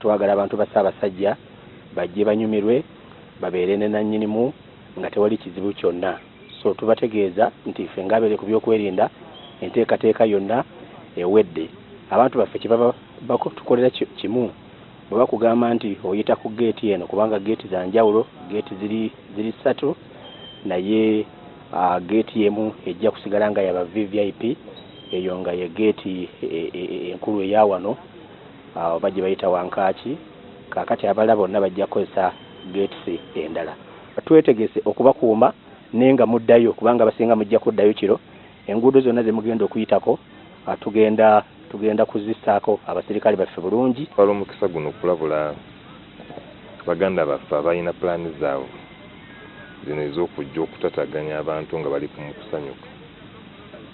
twagala abantu ba Ssaabasajja bajje banyumirwe babeere ne nannyinimu nga tewali kizibu kyonna. So tubategeeza nti ffe ng'abeere ku byokwerinda enteekateeka yonna ewedde. Abantu baffe kye baba tukolera kimu bwe bakugamba nti oyita ku geeti eno kubanga geeti za njawulo, geeti ziri ssatu naye geeti emu ejja kusigala nga yaba VVIP, eyo nga ye geeti enkulu eya wano oba gye bayita Wankaaki. Kaakati abalala bonna bajja kukozesa geetisi endala. Twetegese okubakuuma naye nga muddayo kubanga abasinga mujja kuddayo kiro. Enguudo zonna ze mugenda okuyitako tugenda kuzissaako abasirikale baffe bulungi. Twala omukisa guno okulabula baganda baffe abalina pulaani zaabwe zino ez'okujja okutataganya abantu nga bali mu kusanyuka.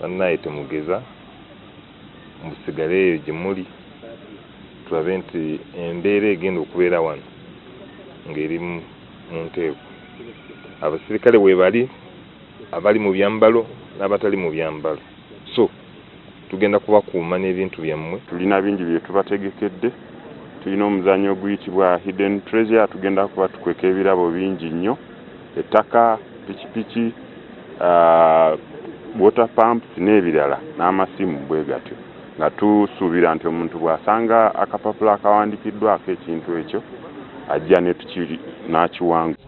Bannaye temugeza musigale eyo gye muli, tulabe nti embeera egenda okubeera wano ng'eri mu nteeko. Abasirikale we bali, abali mu byambalo n'abatali mu byambalo. So tugenda kubakuuma n'ebintu byammwe. Tulina bingi bye tubategekedde. Tulina omuzannyo oguyitibwa Hidden Treasure, tugenda kuba tukweka ebirabo bingi nnyo, ettaka, pikipiki, water pumps n'ebirala n'amasimu bwe gatyo, nga tusuubira nti omuntu bw'asanga akapapula akawandiikiddwako ekintu ekyo ajja n'akiwangula.